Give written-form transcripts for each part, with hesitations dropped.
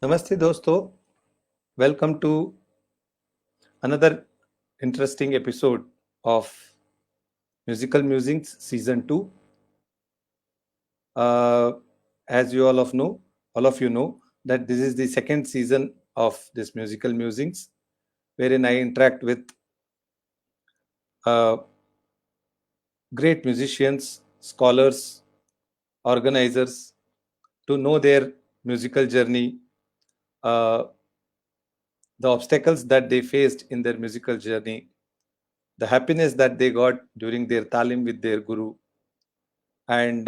Namaste dosto. Welcome to another interesting episode of Musical Musings Season 2. As you all of you know that this is the second season of this Musical Musings, wherein I interact with uh, great musicians, scholars, organizers to know their musical journey, uh, the obstacles that they faced in their musical journey, the happiness that they got during their talim with their guru, and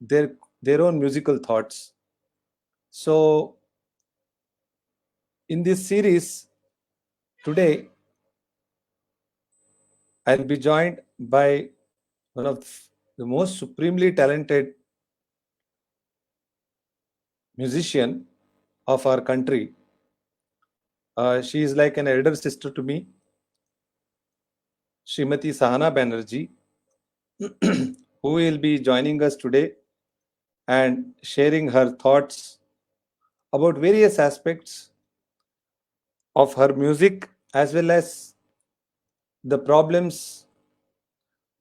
their their own musical thoughts. So in this series today, I'll be joined by one of the most supremely talented musician of our country. She is like an elder sister to me, Srimati Sahana Banerjee, who will be joining us today and sharing her thoughts about various aspects of her music, as well as the problems,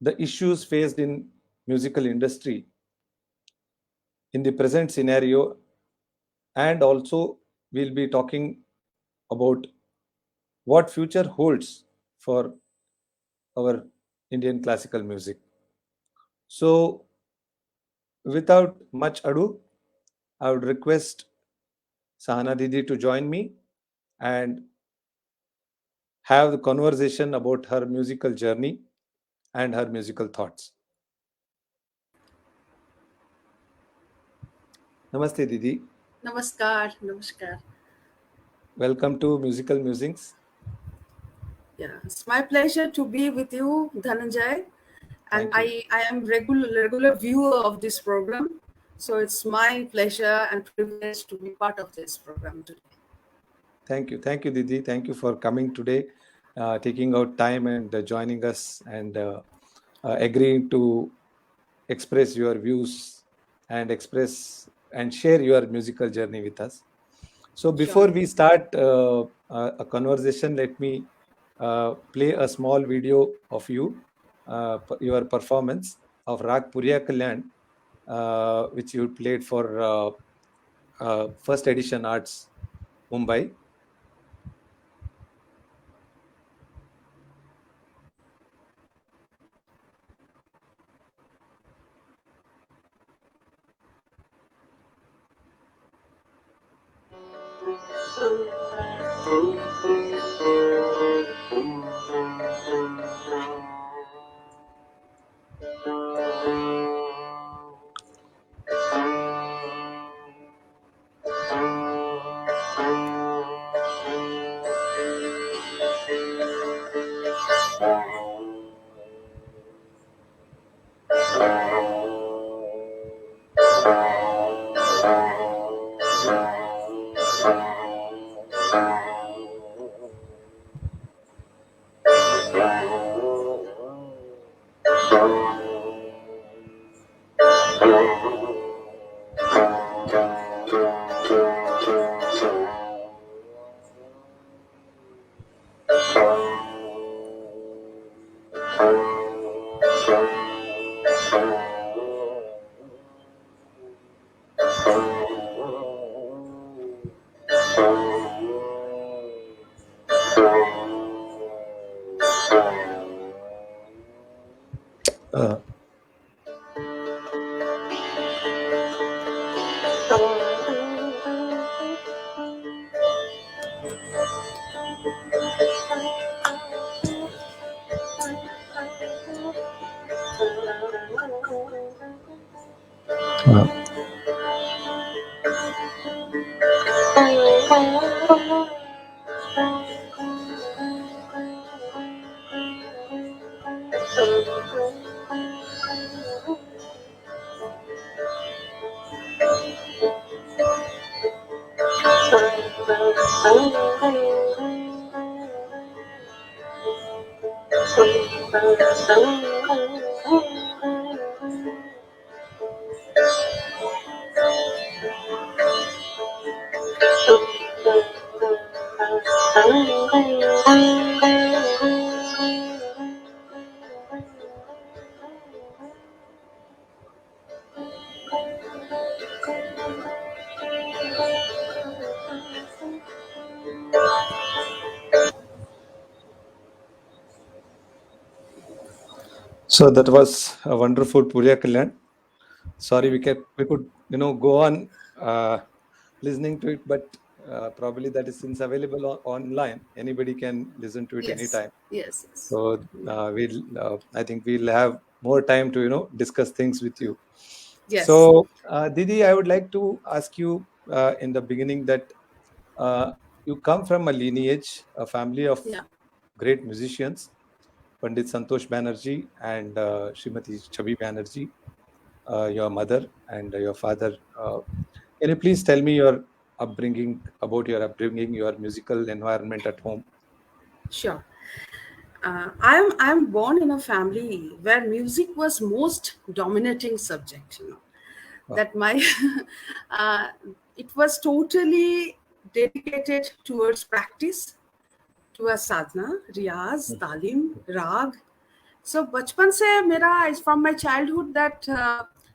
the issues faced in musical industry in the present scenario, and also we'll be talking about what future holds for our Indian classical music. So without much ado, I would request Sahana Didi to join me and have the conversation about her musical journey and her musical thoughts. Namaste Didi. Namaskar. Welcome to Musical Musings. Yeah, it's my pleasure to be with you, Dhananjay. And Thank you. I am regular viewer of this program. So it's my pleasure and privilege to be part of this program today. Thank you, Didi. Thank you for coming today, taking out time and joining us and agreeing to express your views and express and share your musical journey with us. So before Sure. we start a conversation, let me play a small video of your performance of Rag Puriya Kalyan, which you played for First Edition Arts, Mumbai. Uh, uh, So that was a wonderful Purya Kalyan. Sorry, we could go on listening to it, but probably that is since available online. Anybody can listen to it Yes, anytime. yes, yes. So I think we'll have more time to discuss things with you. Yes. So Didi, I would like to ask you in the beginning that uh, you come from a lineage, a family of Yeah. great musicians, Pandit Santosh Banerjee and Srimati Chabi Banerjee, your mother and your father. Can you please tell me your upbringing, your musical environment at home? Sure. I'm born in a family where music was most dominating subject. Wow. That my uh, it was totally dedicated towards practice, to a sadhana, riyaz, talim, rag. So bachpan se mera is from my childhood that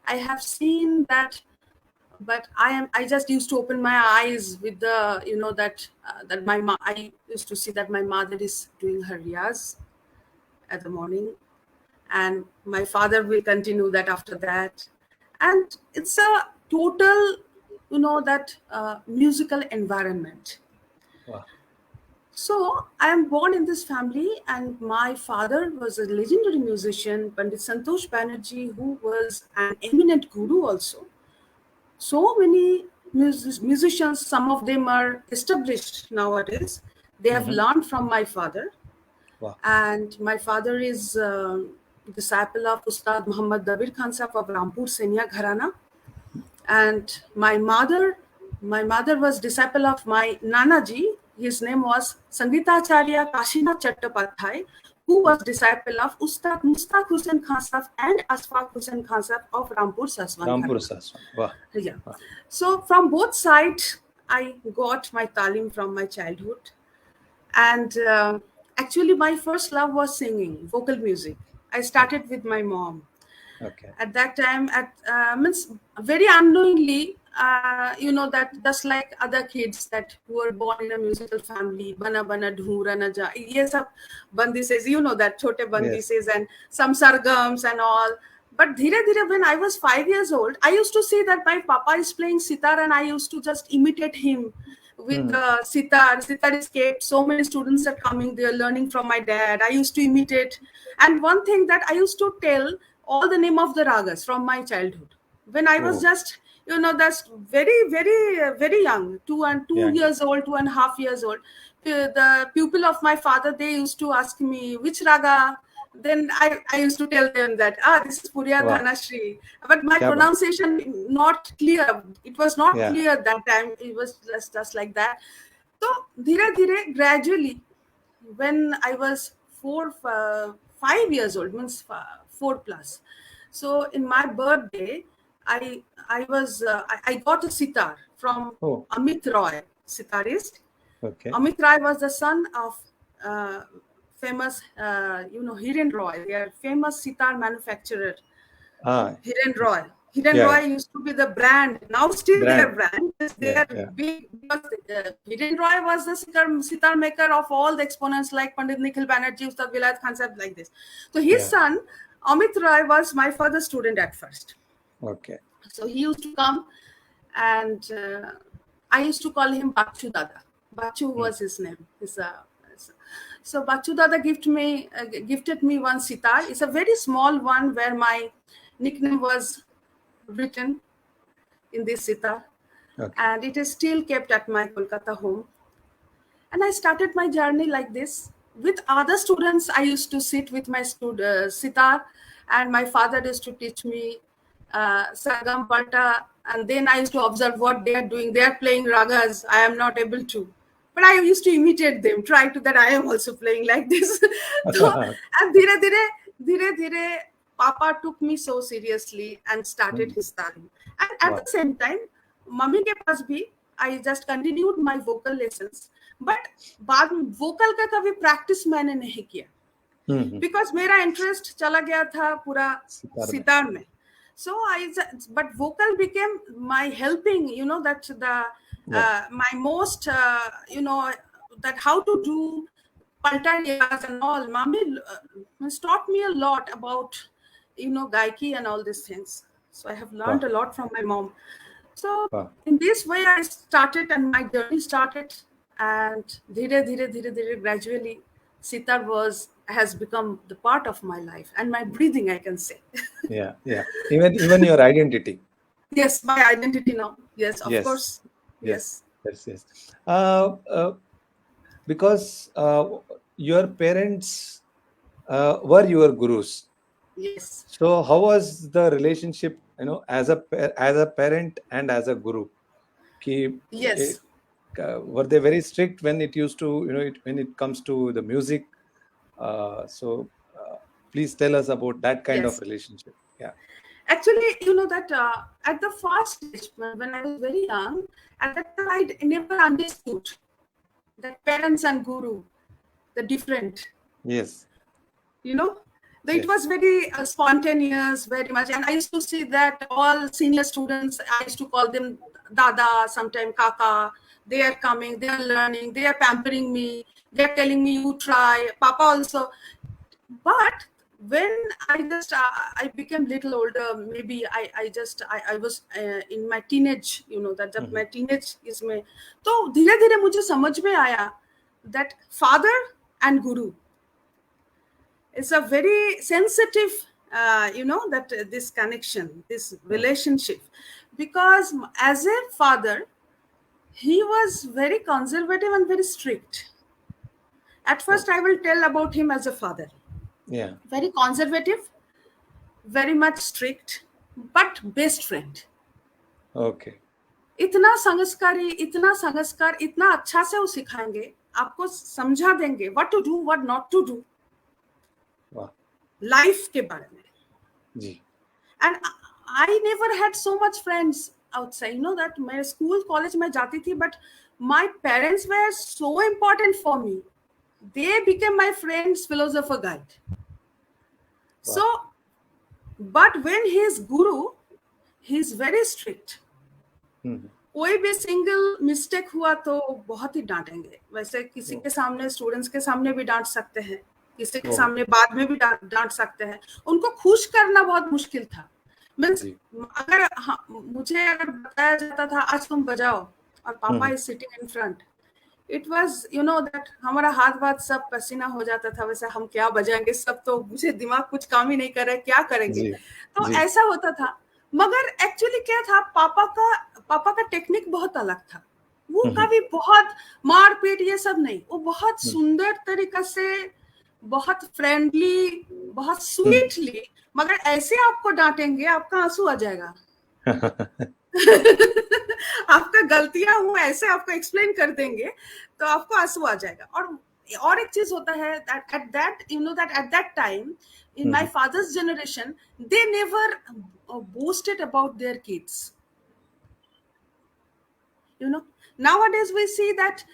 I have seen that, but I just used to open my eyes with the that I used to see that my mother is doing her riyaz at the morning, and my father will continue that after that, and it's a total that musical environment. Wow. So I am born in this family, and my father was a legendary musician, Pandit Santosh Banerjee, who was an eminent guru also. So many musicians, some of them are established nowadays. They have Mhm. learned from my father, Wow. and my father is disciple of Ustad Muhammad Dabir Khan Sahab of Rampur Senia Gharana, and my mother was disciple of my Nanaji. His name was Sangitacharya Kashinath Chattopadhyay, who was disciple of Ustad Mustaq Hussain Khan Sahab and Asfaq Hussain Khan Sahab of Rampur Saswan Rampur Gharana. Saswan. Wow. Yeah. Wow. So from both sides, I got my talim from my childhood, and actually, my first love was singing, vocal music. I Okay. started with my mom. Okay. At that time, at means very unknowingly, that just like other kids that who were born in a musical family, bana bana dhura na ja, yes, bandi says, that chote bandi Yes. says, and some sargams and all. But dhire dhire, when I was 5 years old, I used to see that my papa is playing sitar, and I used to just imitate him with Hmm. the sitar. Sitar is kept. So many students are coming. They are learning from my dad. I used to imitate. And one thing that I used to tell all the name of the ragas from my childhood. When I was Oh, just, that's very, very, very young, two yeah. years old, 2.5 years old. The pupil of my father, they used to ask me which raga. Then I used to tell them that this is Purya Wow. Dhanashri, but my Kya baat. pronunciation not clear. It was not Yeah. clear that time. It was just like that. So dhire dhire, gradually, when I was 5 years old, means 4 plus. So in my birthday, I got a sitar from Oh, Amit Roy, sitarist. okay. Amit Roy was the son of uh, famous, Hiren Roy. They are famous sitar manufacturer. Ah, Hiren Roy. Hiren yeah, Roy yeah. used to be the brand. Now still their Brand. brand. They Yeah, are yeah. big because Hiren Roy was the sitar maker of all the exponents like Pandit Nikhil Banerjee, Ustad Vilayat Khan Sahib, like this. So his Yeah. son, Amit Roy, was my father's student at first. Okay. So he used to come, and I used to call him Bachu Dada. Bachu Hmm. was his name. So Bachu Dada gifted me one sitar. It's a very small one where my nickname was written in this sitar, Okay. and it is still kept at my Kolkata home. And I started my journey like this. With other students, I used to sit with my sitar, and my father used to teach me Sargam Palta, and then I used to observe what they are doing. They are playing ragas. I am not able to. But I used to imitate them, try to that I am also playing like this. So, and dhire, Papa took me so seriously and started Hmm. his talim. And at the Wow. same time, mummy के पास भी I just continued my vocal lessons. But बाद में vocal का कभी practice मैंने नहीं किया, Hmm. because मेरा interest चला गया था पूरा Sitar mein. sitar में. So but vocal became my helping, that the Yeah. my most, that how to do Palta Riyaz and all. Mommy has taught me a lot about, Gaiki and all these things. So I have learned a lot from my mom. So Wow. in this way, I started and my journey started. And dhire, gradually, sitar has become the part of my life and my breathing, I can say. Yeah. Even your identity. Yes, my identity now. Yes, of Yes. course. Yes. Yes. Because your parents were your gurus. Yes. So how was the relationship, as a parent and as a guru? Ki, Yes. were they very strict when it used to, when it comes to the music? So please tell us about that kind of Yes. relationship. Yeah. Actually, that at the first stage, when I was very young, at that time I never understood that parents and guru, the different. Yes. It was very spontaneous, very much. And I used to see that all senior students, I used to call them dada, sometimes kaka. They are coming, they are learning, they are pampering me, they are telling me you try, papa also. But when I became little older, maybe I was in my teenage, that my teenage is my. तो धीरे धीरे मुझे समझ में आया that father and guru is a very sensitive, that this connection, this relationship, because as a father, he was very conservative and very strict. At first, I will tell about him as a father. Yeah. Very conservative, very much strict, but best friend. Okay. इतना संस्कार, इतना अच्छा से वो सिखाएंगे, आपको समझा देंगे what to do, what not to do. Wow. Life के बारे में. जी. And I never had so much friends outside. That my school, college में जाती थी, but my parents were so important for me. They became my friends, philosopher guide. Wow. So, but when he is guru, he is very strict. कोई भी single mistake हुआ तो बहुत ही डांटेंगे. वैसे किसी के सामने, स्टूडेंट्स के सामने भी डांट सकते हैं, किसी के सामने बाद में भी डांट सकते हैं. उनको खुश करना बहुत मुश्किल था. मीन्स अगर मुझे अगर बताया जाता था आज तुम बजाओ और पापा is sitting in front, it was that हमारा हाथ सब पसीना हो जाता था. वैसे हम क्या बजाएंगे, सब तो मुझे दिमाग कुछ काम ही नहीं कर रहा है, क्या करेंगे. तो ऐसा होता था. मगर एक्चुअली क्या था, पापा का टेक्निक बहुत अलग था. वो कभी बहुत मारपीट ये सब नहीं, वो बहुत सुंदर तरीका से, बहुत फ्रेंडली, बहुत स्वीटली, मगर ऐसे आपको डांटेंगे आपका आंसू आ जाएगा. आपका गलतियां हुआ ऐसे आपको एक्सप्लेन कर देंगे तो आपको आंसू आ जाएगा. और एक चीज होता है that at that time in my father's generation they never boasted about their kids. Nowadays we see that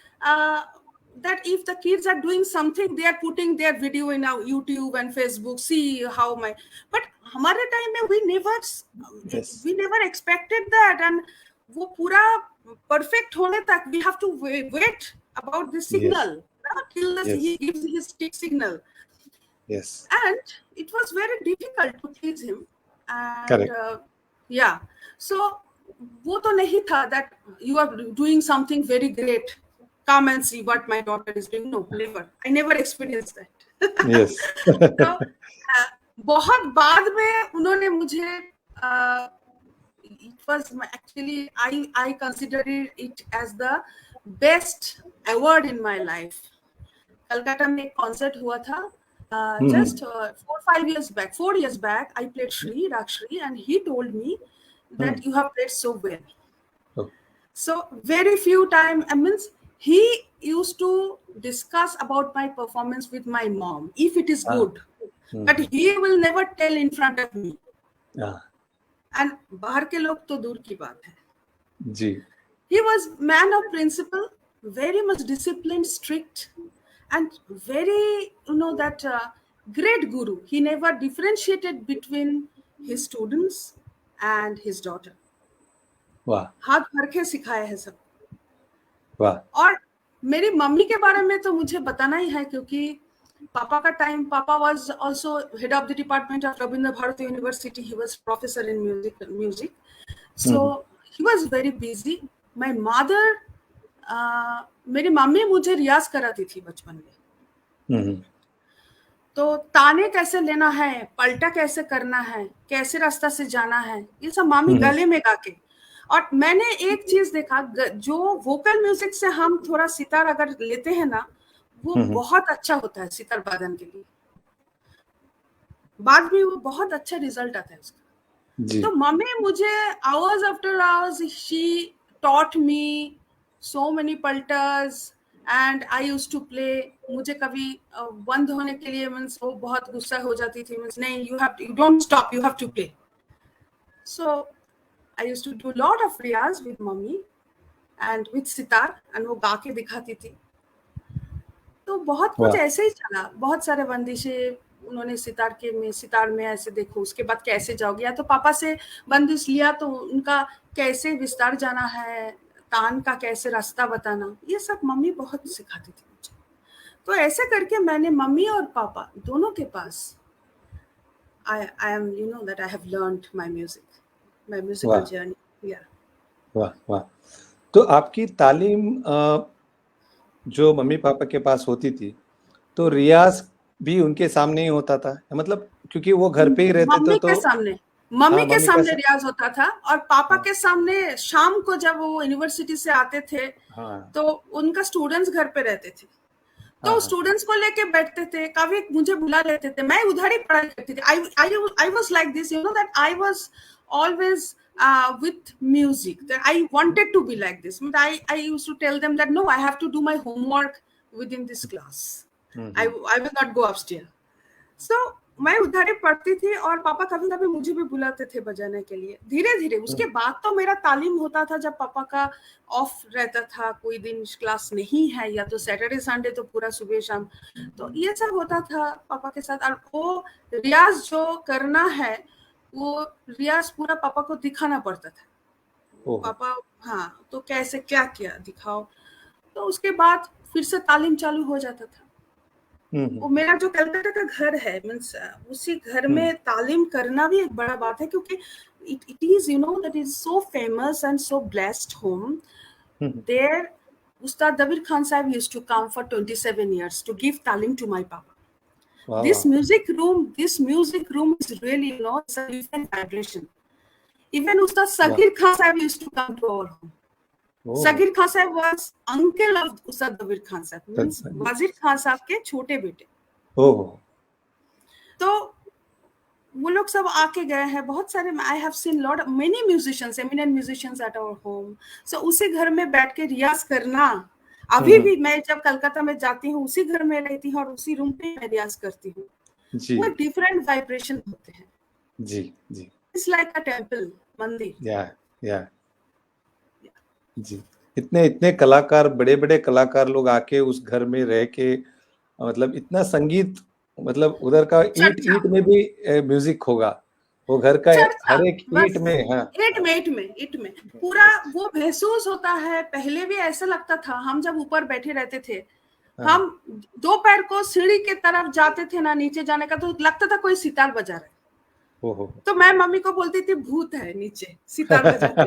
that if the kids are doing something, they are putting their video in our YouTube and Facebook, see how my. But हमारे time में we never expected that, and वो पूरा perfect होने तक we have to wait about the signal till he gives his stick signal. Yes. And it was very difficult to please him. And correct. So वो तो नहीं था that you are doing something very great, come and see what my daughter is doing. No, never. I never experienced that. Yes. तो बहुत बाद में उन्होंने मुझे it was actually I considered it as the best award in my life. Calcutta में एक concert हुआ था. Just 4 years back, I played Rag Shri, and he told me that you have played so well. Oh. So very few time, he used to discuss about my performance with my mom, if it is good, but he will never tell in front of me. And बाहर के लोग तो दूर की बात है. जी. He was man of principle, very much disciplined, strict, and very, that great guru. He never differentiated between his students and his daughter. वाह. हाथ भर के सिखाया है सब. वाह. और मेरी मम्मी के बारे में तो मुझे बताना ही है, क्योंकि पापा का time, papa was also head of the department of Rabindra Bharati university, he was professor in music, so he was very busy. My mother, मेरी मम्मी मुझे रियाज कराती थी बचपन में. तो ताने कैसे लेना है, पलटा कैसे करना है, कैसे रास्ता से जाना है, ये सब मम्मी गले में गा के. और मैंने एक चीज देखा, जो वोकल म्यूजिक से हम थोड़ा सितार अगर लेते हैं ना, वो बहुत अच्छा होता है सितार वादन के लिए. बाद में वो बहुत अच्छा रिजल्ट आता है उसका. तो मम्मी मुझे hours after hours she taught me so many पल्टर्स and I used to play. मुझे कभी बंद होने के लिए मीन्स वो बहुत गुस्सा हो जाती थी, मीन्स नहीं, you don't stop, you have to play. So I used to do lot of रियाज विद मम्मी एंड विद सितार, एंड वो गा के दिखाती थी. तो बहुत कुछ ऐसे ही चला, बहुत सारे बंदिशें उन्होंने सितार में ऐसे देखो, उसके बाद कैसे जाओगे, या तो पापा से बंदिश लिया तो उनका कैसे विस्तार जाना है, तान का कैसे रास्ता बताना, ये सब मम्मी बहुत सिखाती थी मुझे. तो ऐसे करके मैंने मम्मी और पापा दोनों के पास I am, you know, that I have learned my music, my musical journey. Yeah. वाह वाह. तो आपकी तालीम जो मम्मी पापा के पास होती थी, तो रियाज भी उनके सामने ही होता था, मतलब क्योंकि वो घर पे ही रहते थे, तो मम्मी के सामने रियाज होता था, और पापा के सामने शाम को जब वो यूनिवर्सिटी से आते थे, तो उनका स्टूडेंट्स घर पे रहते थे, तो स्टूडेंट्स को लेके बैठते थे, कभी मुझे बुला लेते थे, मैं उधर ही पढ़ाई करती थी. I was like this, you know, that I was always with music, that I wanted to be like this. But I used to tell them that no, I have to do my homework within this class. I will not go upstairs. So मैं उधर ही पढ़ती थी, और पापा कभी कभी मुझे भी बुलाते थे बजाने के लिए. धीरे धीरे उसके बाद तो मेरा तालीम होता था जब पापा का ऑफ रहता था, कोई दिन क्लास नहीं है, या तो सैटरडे संडे तो पूरा सुबह शाम, तो ये सब होता था पापा के साथ. और वो रियाज जो करना है, वो रियाज पूरा पापा को दिखाना पड़ता था. पापा हाँ, तो कैसे क्या किया दिखाओ, तो उसके बाद फिर से तालीम चालू हो जाता था. वो मेरा जो कलकत्ता का घर है, मीन्स उसी घर में तालीम करना भी एक बड़ा बात है, क्योंकि it is, you know, that is so famous and so blessed home. There Ustad Dabir Khan Sahib used to come for 27 years to give talim to my papa. Wow. This music room is really, you know, it's a different vibration. Even Ustad Sagir Khan Sahib used to come to our home. Sagir Khan Sahib was uncle of Ustad Dabir Khan Sahib, means Wazir Khan Sahib के छोटे बेटे. तो वो लोग सब आके गए हैं, बहुत सारे. I have seen lot many musicians, eminent musicians at our home. So उसी घर में बैठ के रियाज करना, अभी भी मैं जब कलकत्ता में जाती हूँ उसी घर में रहती हूँ, और उसी रूम पे मैं रियाज करती हूँ. वो डिफरेंट वाइब्रेशन होते हैं. जी जी. इट्स लाइक अ टेंपल, मंदिर. या जी. इतने कलाकार, बड़े बड़े कलाकार लोग आके उस घर में रह के, मतलब इतना संगीत, मतलब उधर का ईट में भी म्यूजिक होगा, वो घर का हर एक ईट में पूरा वो महसूस होता है. पहले भी ऐसा लगता था, हम जब ऊपर बैठे रहते थे, हम दोपहर को सीढ़ी के तरफ जाते थे ना, नीचे जाने का, तो लगता था कोई सितार बजा रहा है. तो मैं मम्मी को बोलती थी भूत है नीचे सितार बजाते.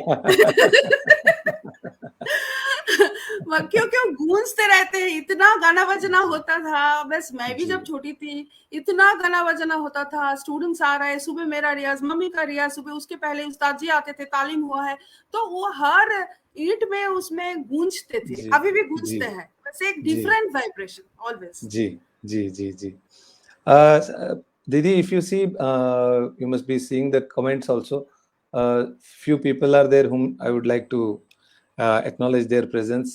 क्यों गूंजते रहते हैं, इतना गाना बजना होता था. बस मैं भी जब छोटी थी, इतना गाना बजना होता था. स्टूडेंट्स आ रहे हैं, सुबह मेरा रियाज, मम्मी का रियाज, सुबह उसके पहले उस्ताद जी आते थे, तालीम हुआ है, तो वो हर ईंट में उसमें गूंजते थे, अभी भी गूंजते हैं, बस एक डिफरेंट वाइब्रेशन ऑलवेज. जी जी जी जी. Didi, if you see, you must be seeing the comments also. Few people are there whom I would like to acknowledge their presence.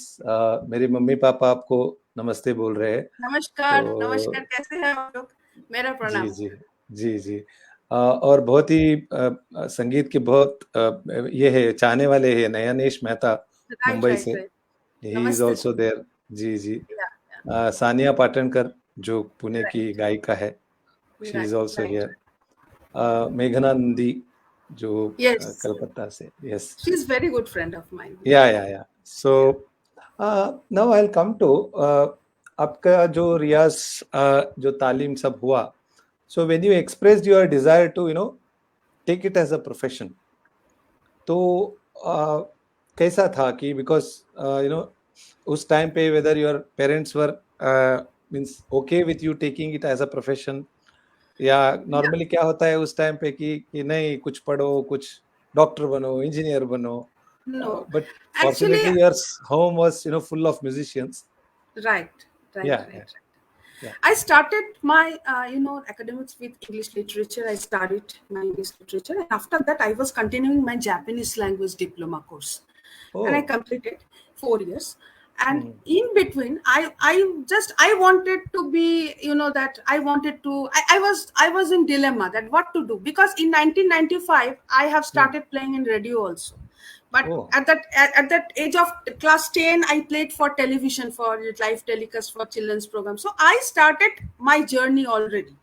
मेरे मम्मी पापा आपको नमस्ते बोल रहे हैं. नमस्कार. तो, नमस्कार, कैसे हैं आप लोग? मेरा प्रणाम. जी जी जी जी. और बहुत ही संगीत के बहुत ये है, चाहने वाले हैं. नयनेश मेहता मुंबई से, he is also there. जी जी. सानिया पाटनकर जो पुणे की गायिका है, she is also here. मेघना नंदी जो कलकत्ता से. Yes, she is very good friend of mine. Yeah. So now I will come to आपका जो रियाज जो तालीम सब हुआ, so when you expressed your desire to take it as a profession, तो कैसा था कि बिकॉज उस टाइम पे whether your parents were means okay with you taking it as a profession, या Yeah. नॉर्मली क्या होता है उस टाइम पे कि नहीं कुछ पढ़ो, कुछ डॉक्टर बनो, इंजीनियर बनो, No. but Actually, fortunately your home was full of musicians. right, right, Yeah, right, yeah, right. yeah. I started my, academics with English literature. I studied my English literature, and after that, I was continuing my Japanese language diploma course, and I Oh. completed 4 years. And Hmm. in between, I wanted to be, that I wanted to. I was in dilemma that what to do, because in 1995 I have Hmm. started playing in radio also, but Oh. at that age of class 10 I played for television, for live telecast for children's programs. So I started my journey already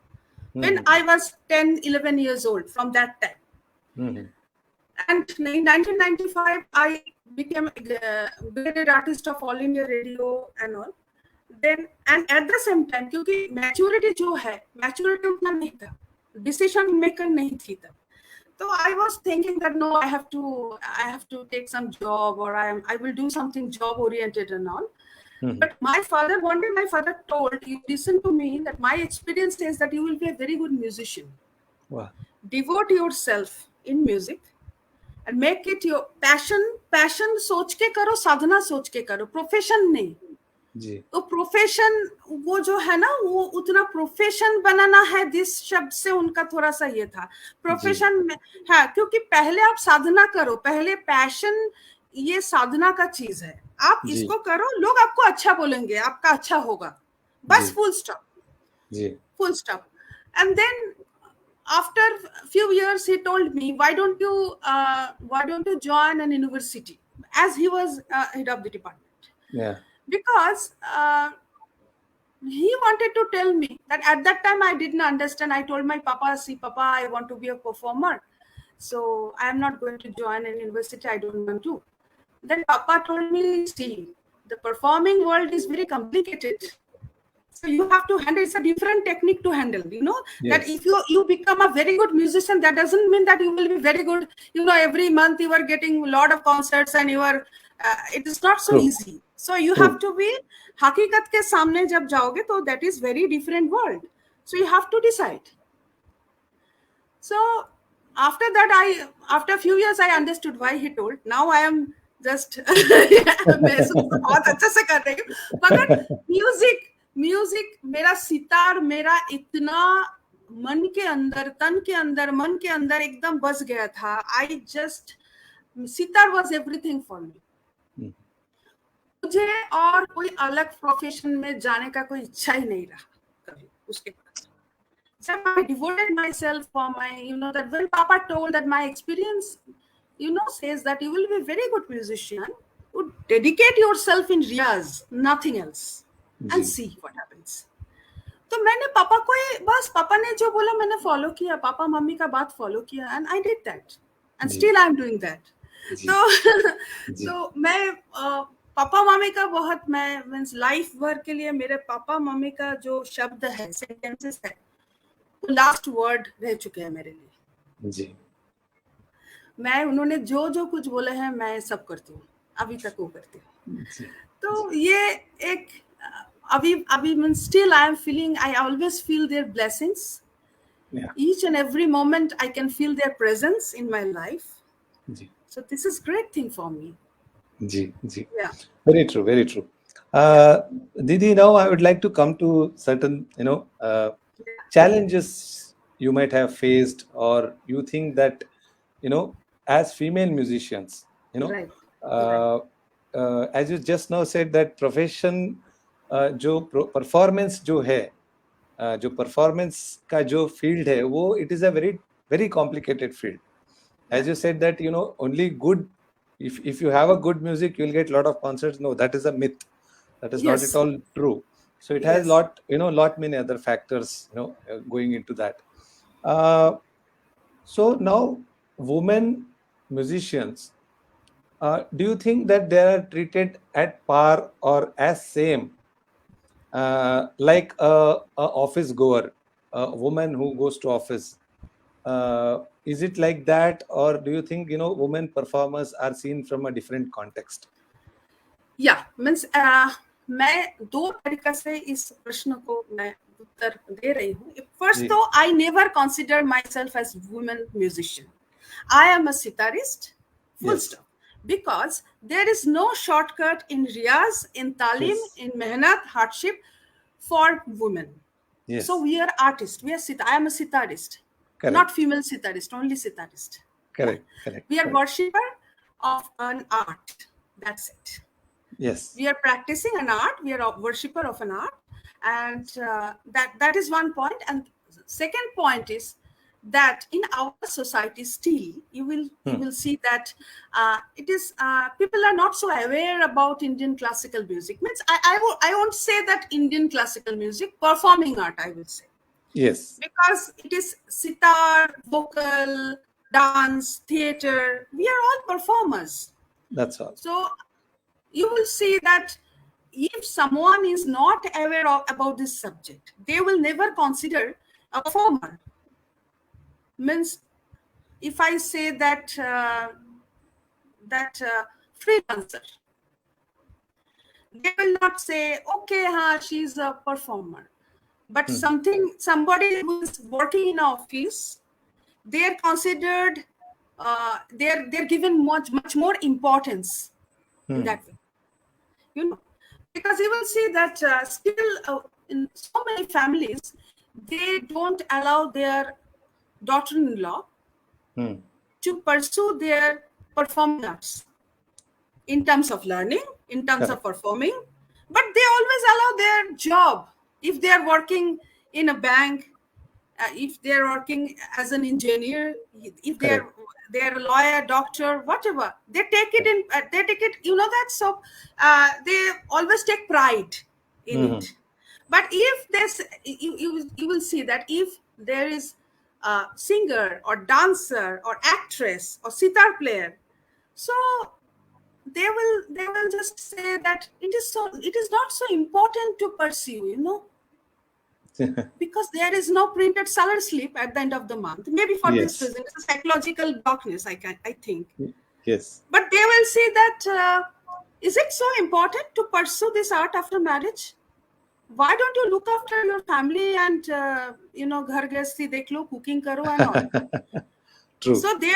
when Hmm. I was 10, 11 years old. From that time, Hmm. and in 1995 I became a graded artist of All India Radio and all. Then, and at the same time, क्योंकि maturity जो है, maturity उतना नहीं था, decision maker नहीं थी तब. So I was thinking that no, I have to take some job, or I will do something job oriented and all. Hmm. But my father, one day my father told, you listen to me, that my experience says that you will be a very good musician. Wow. Devote yourself in music and make it your passion. Passion सोच के करो, साधना सोच के करो, profession नहीं. जी. तो profession वो जो है ना, वो उतना प्रोफेशन बनाना है, जिस शब्द से उनका थोड़ा सा ये था प्रोफेशन में. हाँ, क्योंकि पहले आप साधना करो, पहले पैशन, ये साधना का चीज है. आप जी. इसको करो, लोग आपको अच्छा बोलेंगे, आपका अच्छा होगा, बस. जी. Full stop. जी. Full stop. And then after a few years he told me, why don't you join an university, as he was head of the department, Yeah. because he wanted to tell me that. At that time I didn't understand. I told my papa, see papa, I want to be a performer, so I am not going to join an university, I don't want to. Then papa told me, see, the performing world is very complicated, so you have to handle. It's a different technique to handle, that Yes. if you become a very good musician, that doesn't mean that you will be very good, every month you are getting a lot of concerts, and you are it is not so True. easy. So you have True. to be हकीकत के सामने जब जाओगे, तो that is very different world. So you have to decide. So after that, after a few years I understood why he told. Now I am just महसूस तो बहुत अच्छे से कर रही हूँ, मगर म्यूजिक मेरा सितार, मेरा इतना मन के अंदर, तन के अंदर, मन के अंदर एकदम बस गया था. I just, sitar was everything for me. मुझे और कोई अलग प्रोफेशन में जाने का कोई इच्छा ही नहीं रहा कभी उसके बाद. So I devoted myself for my, that when Papa told that my experience, says that you will be a very good musician, you dedicate yourself in riyaz, nothing else, and ji. see what happens. तो मैंने पापा को बस पापा ने जो बोला मैंने फॉलो किया, पापा मम्मी का बात फॉलो किया, and I did that, and जी. Still I am doing that. जी. तो जी. तो मैं पापा मम्मी का बहुत, मैं मीन्स लाइफ भर के लिए मेरे पापा मम्मी का जो शब्द है, सेंटेंसेस है, लास्ट वर्ड रह चुके हैं मेरे लिए. जी. मैं, उन्होंने जो जो कुछ बोले हैं मैं सब करती हूँ, अभी तक वो करती हूँ. जी. तो ये एक अभी अभी mean still I am feeling, I always feel their blessings. Yeah. Each and every moment I can feel their presence in my life. जी. So this is great thing for me. जी. जी. Yeah. Very true. Very true. Didi, now I would like to come to certain, challenges you might have faced, or you think that, as female musicians, Right. as you just now said that profession, जो performance जो है, जो performance का जो field है, वो it is a very very complicated field. As you said that only good, if you have a good music you'll get a lot of concerts. No, that is a myth. That is not Yes. at all true. So it has lot many other factors going into that. So now women musicians, Do you think that they are treated at par or as same, like a office goer, a woman who goes to office? Is it like that, or do you think women performers are seen from a different context? या means मैं दो तरीका से इस प्रश्न को मैं उत्तर दे रही हूँ. फर्स्ट जी. तो I never consider my self as women musician. I am a sitarist, full Yes. stop, because there is no shortcut in riyaz, in talim, Yes. in mehnat, hardship for women. Yes. So we are artists, we are I am a sitarist. Correct. Not female sitarist, only sitarist. Correct. Correct. We are Correct. worshipper of an art, that's it. Yes. We are practicing an art, we are a worshipper of an art, and that is one point. And second point is that in our society still you will see that it is people are not so aware about Indian classical music. Means I won't say that Indian classical music, performing art I will say. Yes. Because it is sitar, vocal, dance, theater, we are all performers. That's all. So you will see that if someone is not aware about this subject, they will never consider a performer. Means if I say that freelancer, they will not say, okay, she's a performer. But somebody who is working in an office, they are considered, they're given much more importance in that way. Because you will see that still in so many families, they don't allow their daughter-in-law to pursue their performing arts in terms of learning, in terms of performing, but they always allow their job. If they are working in a bank, if they are working as an engineer, if they are a lawyer, doctor, whatever, they take it in. They take it, that. So they always take pride in it. But if there's, you will see that if there is a singer or dancer or actress or sitar player, so they will just say that it is not so important to pursue, because there is no printed salary slip at the end of the month. Maybe for this reason, it's a psychological darkness, I think. Yes. But they will say that is it so important to pursue this art after marriage? Why don't you look after your family and ghar grihasthi dekh lo, cooking karo and all. True. So the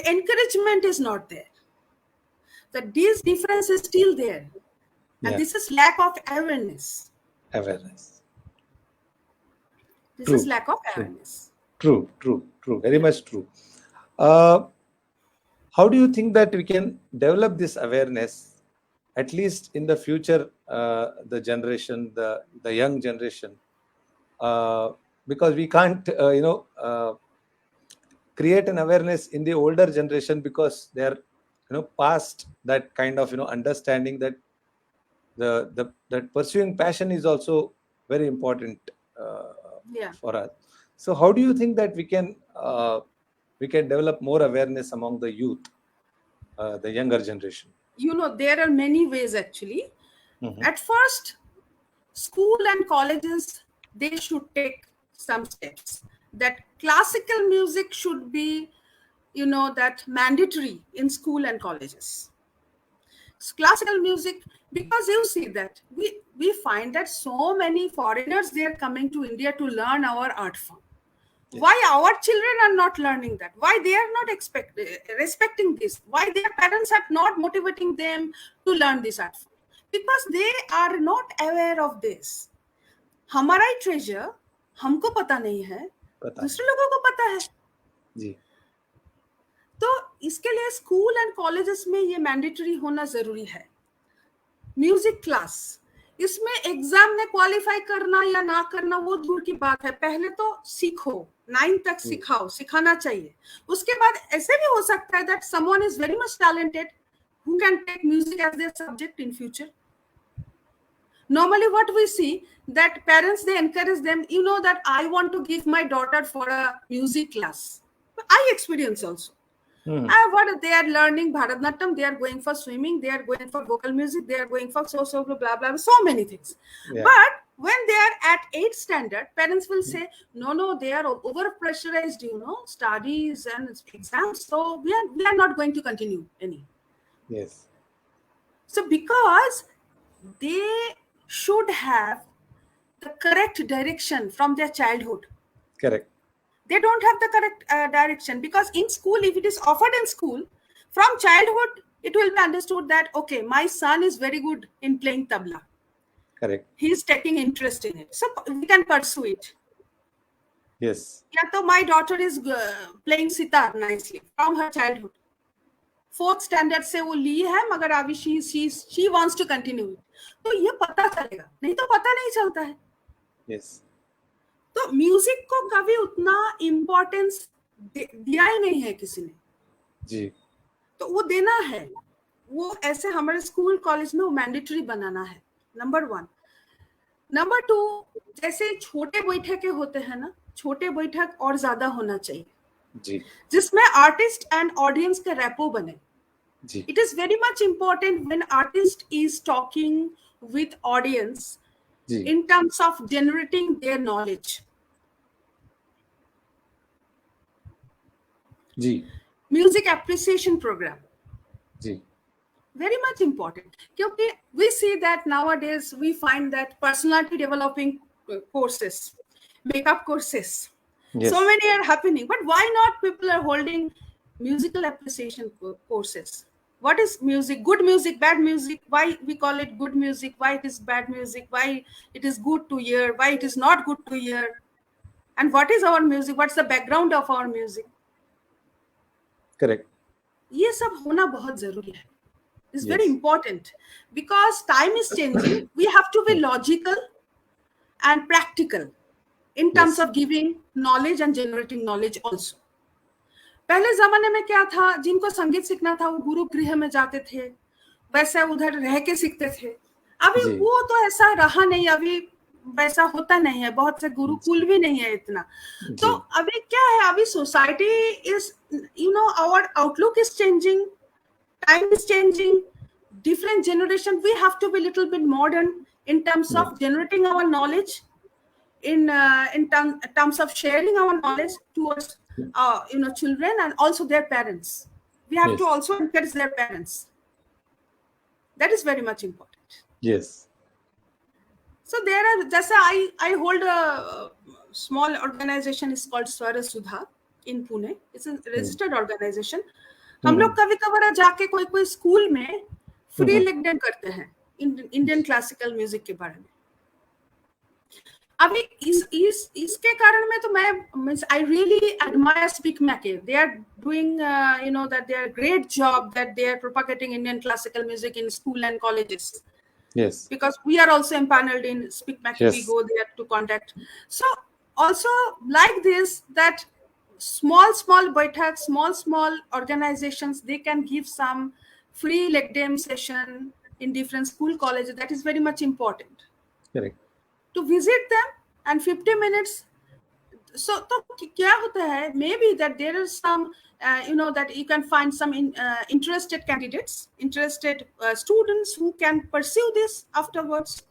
encouragement is not there. That this difference is still there, and this is lack of awareness. This is lack of awareness. True. Very much true. How do you think that we can develop this awareness, at least in the future, the generation, the young generation? Because we can't, create an awareness in the older generation because they are, past that kind of, understanding that that pursuing passion is also very important for us. So how do you think that we can develop more awareness among the youth, the younger generation? There are many ways actually. At first, school and colleges, they should take some steps that classical music should be that mandatory in school and colleges. Classical music, because you see that we find that so many foreigners, they are coming to India to learn our art form. Why our children are not learning that? Why they are not respecting this? Why their parents are not motivating them to learn this art form? Because they are not aware of this. हमारा ही treasure हमको पता नहीं है, दूसरे लोगों को पता है जी. तो इसके लिए स्कूल एंड कॉलेजेस में ये मैंडेटरी होना जरूरी है. म्यूजिक क्लास, इसमें एग्जाम में क्वालिफाई करना या ना करना वो दूर की बात है. पहले तो सीखो, 9 तक सिखाना चाहिए. उसके बाद ऐसे भी हो सकता है that someone is very much talented who can take music as their subject in future. Normally what we see that parents, they encourage them, that I want to give my daughter for a music class. I experience also. Mhm. What they are learning Bharatanatyam, they are going for swimming, they are going for vocal music, they are going for so blah blah, so many things. Yeah. But when they are at 8th standard, parents will say, no, they are over pressurized, studies and exams, so we are not going to continue any. Yes. So because they should have the correct direction from their childhood, Correct. they don't have the correct direction, because in school, if it is offered in school from childhood, it will be understood that, okay, my son is very good in playing tabla, Correct. he is taking interest in it, so we can pursue it. Yes. Yeah, so my daughter is playing sitar nicely from her childhood, 4th standard से वो ली है, मगर अभी she wants to continue it, तो ये पता चलेगा, नहीं तो पता नहीं चलता है. Yes. तो म्यूजिक को कभी उतना इम्पोर्टेंस दिया ही नहीं है किसी ने जी. तो वो देना है, वो ऐसे हमारे स्कूल कॉलेज में वो मैंडेटरी बनाना है, नंबर 1. नंबर 2, जैसे छोटे बैठक होते हैं ना, छोटे बैठक और ज्यादा होना चाहिए जी. जिसमें आर्टिस्ट एंड ऑडियंस का रैपो बने. जी. It is very much important when artist is talking with audience ji. in terms of generating their knowledge. Ji. Music appreciation program. Ji. Very much important. Because we see that nowadays we find that personality developing courses, makeup courses, Yes. so many are happening. But why not people are holding musical appreciation courses? What is music? Good music, bad music? Why we call it good music? Why it is bad music? Why it is good to hear? Why it is not good to hear? And what is our music? What's the background of our music? Correct. ये सब होना बहुत जरूरी है. It's very Yes. important because time is changing. We have to be logical and practical in terms Yes. of giving knowledge and generating knowledge also. पहले जमाने में क्या था, जिनको संगीत सीखना था वो गुरु गृह में जाते थे, वैसे उधर रह के सीखते थे. अभी जी. वो तो ऐसा रहा नहीं, अभी वैसा होता नहीं है, बहुत से गुरुकुल भी नहीं है इतना. तो जी. अभी क्या है, अभी society is our outlook is changing, time is changing, different generation, we have to be a little bit modern in terms of Yes. generating our knowledge, in terms of sharing our knowledge towards children and also their parents. We have to Yes. also encourage their parents. That is very much important. Yes. So there are, just I hold a small organization, is called Swara Sudha in Pune. It's a registered organization. हम लोग कभी कभार जाके कोई कोई school में free lecture करते हैं इंडियन क्लासिकल म्यूजिक के बारे में. अभी इसके कारण में तो मैं I really admire SPIC MACAY. They are doing that they are great job, that they are propagating Indian classical music in school and colleges. Yes. Because we are also empaneled in Speak Mac, Yes. we go there to contact. So also like this, that small baithak, small organizations, they can give some free lecture session in different school colleges. That is very much important. Correct. To visit them and 50 minutes. So kya hota hai, maybe that there is some that you can find some interested candidates, interested students who can pursue this afterwards.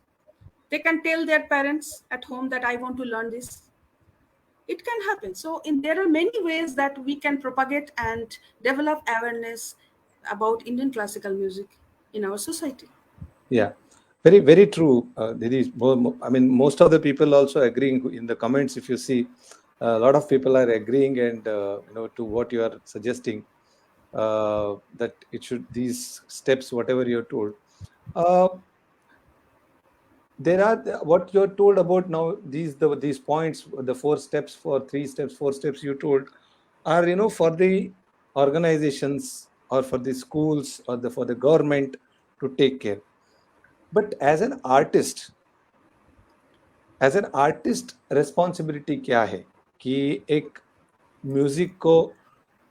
They can tell their parents at home that I want to learn this. It can happen. So there are many ways that we can propagate and develop awareness about Indian classical music in our society. Yeah. Very, very true. Didi. I mean, most of the people also agreeing in the comments. If you see, a lot of people are agreeing and to what you are suggesting, that it should, these steps, whatever you're told. There are what you're told about now. These points, the 4 steps, 3 steps, 4 steps you told, are for the organizations or for the schools or for the government to take care. But as an artist responsibility क्या है कि एक music को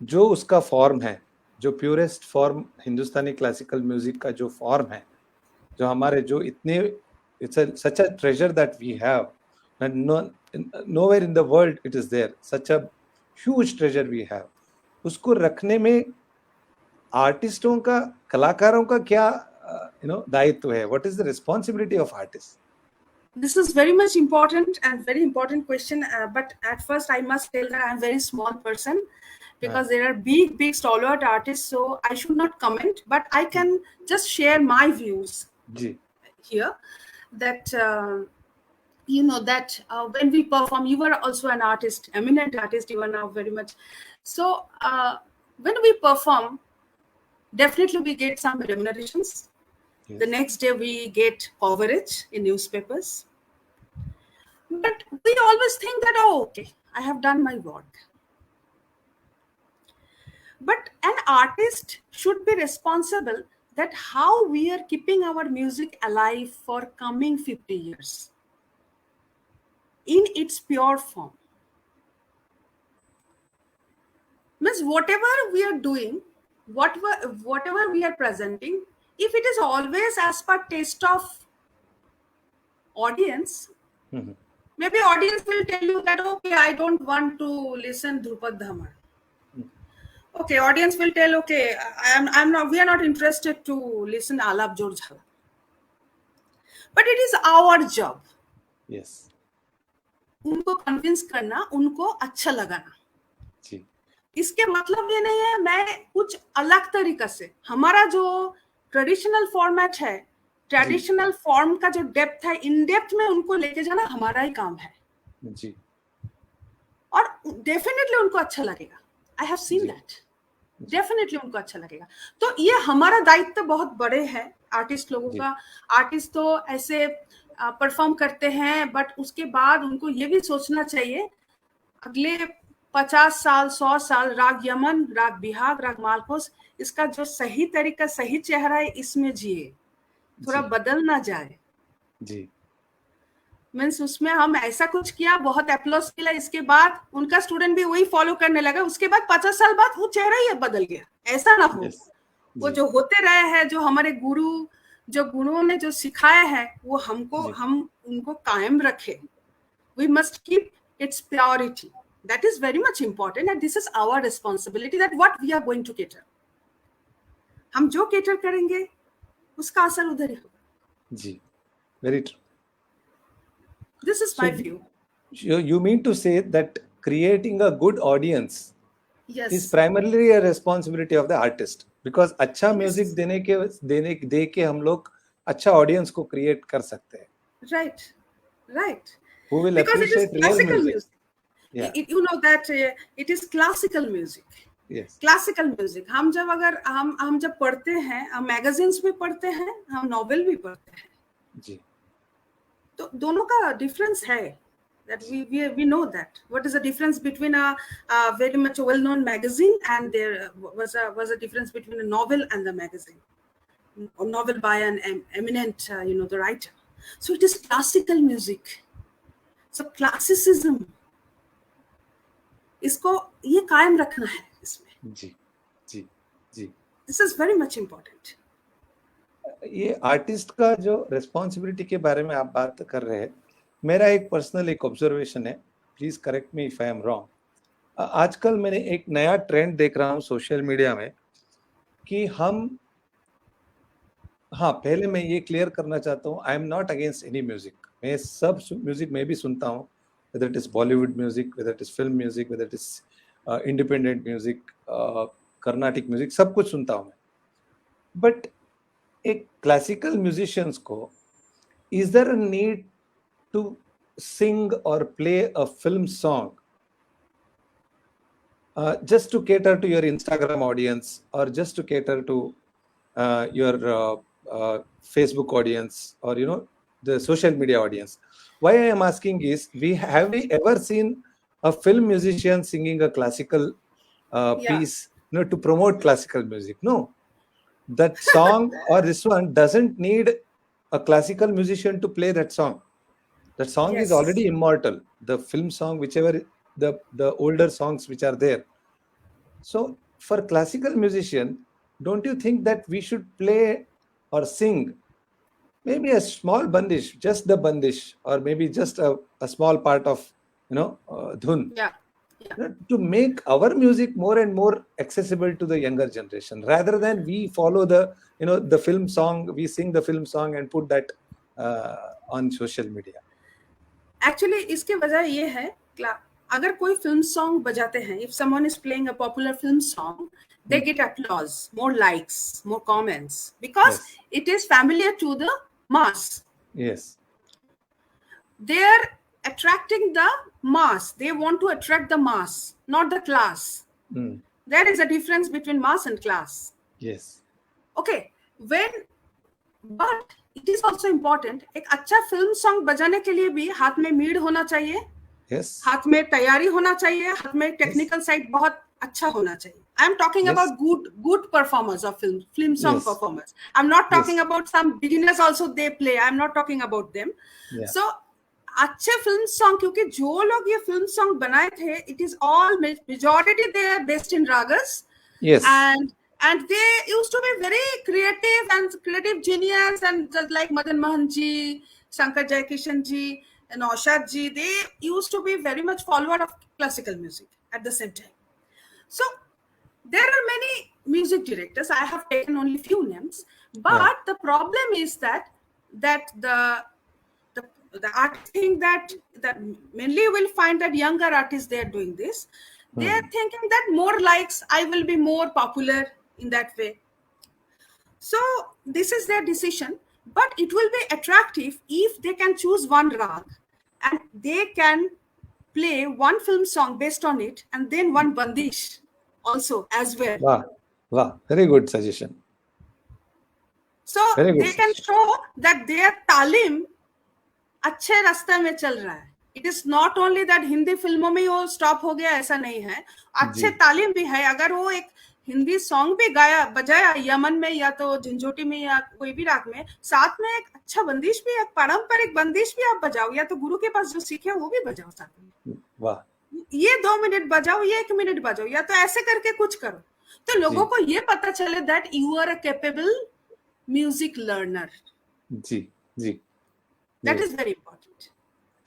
जो उसका form है, जो purest form हिंदुस्तानी classical music का जो फॉर्म है, जो हमारे जो इतने, it's such a treasure that we have and nowhere in the world it is there, such a huge treasure we have. उसको रखने में आर्टिस्टों का, कलाकारों का क्या दायित्व है? What is the responsibility of artist? This is very much important and very important question. But at first, I must tell that I'm a very small person because there are big stalwart artists. So I should not comment, but I can just share my views जी here. That that when we perform, you were also an artist, eminent artist. You are now very much. So when we perform, definitely we get some remunerations. yes. The next day we get coverage in newspapers. But we always think that, oh, okay, I have done my work. But an artist should be responsible that how we are keeping our music alive for coming 50 years in its pure form. Means whatever we are doing, whatever we are presenting, if it is always as per taste of audience, Mhm. maybe audience will tell you that, okay, I don't want to listen Drupad Dhamar. Okay, audience will tell, okay, we are not interested to listen Alap Jor Jhala. But it is our job yes उनको convince करना, उनको अच्छा लगाना. जी इसके मतलब ये नहीं है मैं कुछ अलग तरीका से, हमारा जो ट्रेडिशनल फॉर्मेट है, ट्रेडिशनल फॉर्म का जो डेप्थ है, इन डेप्थ में उनको लेके जाना हमारा ही काम है. जी और डेफिनेटली उनको अच्छा लगेगा. आई हैव सीन जी. दैट. डेफिनेटली उनको अच्छा लगेगा. तो ये हमारा दायित्व बहुत बड़े है आर्टिस्ट लोगों जी. का. आर्टिस्ट तो ऐसे परफॉर्म करते हैं, बट उसके बाद उनको ये भी सोचना चाहिए अगले 50 साल 100 साल राग यमन, राग बिहाग, राग मालकोस, इसका जो सही तरीका, सही चेहरा है, इसमें जिए, थोड़ा जी. बदल ना जाए. जी मीन्स उसमें हम ऐसा कुछ किया, बहुत एप्लॉज किया, इसके बाद उनका स्टूडेंट भी वही फॉलो करने लगा, उसके बाद 50 साल बाद वो चेहरा ही बदल गया. ऐसा ना हो. yes. वो जी. जो होते रहे हैं, जो हमारे गुरु, जो गुरुओं ने जो सिखाया है, वो हमको, हम उनको कायम रखे. We must keep its purity. That is very much important and this is our responsibility that what we are going to cater. हम जो केटर करेंगे उसका असर उधर ही होगा. जी very true. This is my So, view. you mean to say that creating a good audience is yes, primarily a responsibility of the artist, because अच्छा म्यूजिक दे के हम लोग अच्छा ऑडियंस को क्रिएट कर सकते हैं. right, right. Who will Because it is appreciate real classical music. music. Yeah. You know that it is classical music. Yes. Classical music. हम जब अगर हम जब पढ़ते हैं, हम मैगजीन्स भी पढ़ते हैं, हम नॉवेल भी पढ़ते हैं, जी तो दोनों का डिफरेंस है. That we know that what is the difference between a very much well known magazine, and there was a difference between a novel and the magazine. A novel by an eminent the writer. So it is classical music. So classicism, इसको ये कायम रखना है इसमें. जी जी जी. This is very much important. ये artist का जो रिस्पॉन्सिबिलिटी के बारे में आप बात कर रहे हैं, मेरा एक पर्सनल एक ऑब्जर्वेशन है, please correct me if I am wrong. आजकल मैंने एक नया ट्रेंड देख रहा हूँ सोशल मीडिया में कि हम, हाँ पहले मैं ये क्लियर करना चाहता हूँ, I am not against any music. मैं सब म्यूजिक मैं भी सुनता हूँ, whether it is Bollywood music, whether it is film music, whether it is independent music, Carnatic music, सब कुछ सुनता हूँ मैं. बट एक क्लासिकल म्यूजिशियंस को, is there a need to sing or play a film song just to cater to your Instagram audience, or just to cater to your Facebook audience, or the social media audience? Why I am asking is, have we ever seen a film musician singing a classical piece, to promote classical music? No, that song or this one doesn't need a classical musician to play that song. That song is Yes. already immortal. The film song, whichever the older songs which are there. So for classical musician, don't you think that we should play or sing maybe a small bandish, just the bandish, or maybe just a small part of dhun? Yeah, to make our music more and more accessible to the younger generation, rather than we follow the the film song, we sing the film song and put that on social media. Actually इसके वजह ये है, अगर कोई film song बजाते हैं, if someone is playing a popular film song, they get applause, more likes, more comments, because Yes. it is familiar to the mass. Yes. They are attracting the mass. They want to attract the mass, not the class. There is a difference between mass and class. Yes. Okay, but it is also important, एक अच्छा film song बजाने के लिए भी हाथ में Mead होना चाहिए. Yes. हाथ में तैयारी होना चाहिए, हाथ में टेक्निकल साइड बहुत अच्छा होना चाहिए. I am talking Yes. about good performers of film song Yes. performers. I'm not talking Yes. about some beginners also they play. I'm not talking about them. Yeah. So अच्छे film song, क्योंकि जो लोग ये film song बनाए थे, it is all majority they are based in ragas. Yes. And they used to be very creative genius, and just like Madan Mohan ji, Shankar Jaikishan ji, and Naushad ji, they used to be very much follower of classical music at the same time. So there are many music directors. I have taken only few names, but the problem is that the artists think that mainly you will find that younger artists, they are doing this. They are thinking that more likes, I will be more popular in that way. So this is their decision, but it will be attractive if they can choose one rag and they can play one film song based on it, and then one bandish also as well. Wow, very good suggestion. So they can show that their talim अच्छे रास्ते में चल रहा है. It is not only that Hindi फिल्मों में वो stop हो गया, ऐसा नहीं है. अच्छे तालीम भी है. अगर वो एक हिंदी सॉन्ग भी बजाया यमन में या तो झंझोटी में या कोई भी राग में, साथ में एक अच्छा बंदिश भी, एक पारंपरिक बंदिश भी आप बजाओ, या तो गुरु के पास जो सीखे वो भी बजाओ साथ में. वाह. ये 2 मिनट बजाओ, ये 1 मिनट बजाओ, या तो ऐसे करके कुछ करो, तो लोगों को ये पता चले that you are a capable music learner. जी जी. That is very important.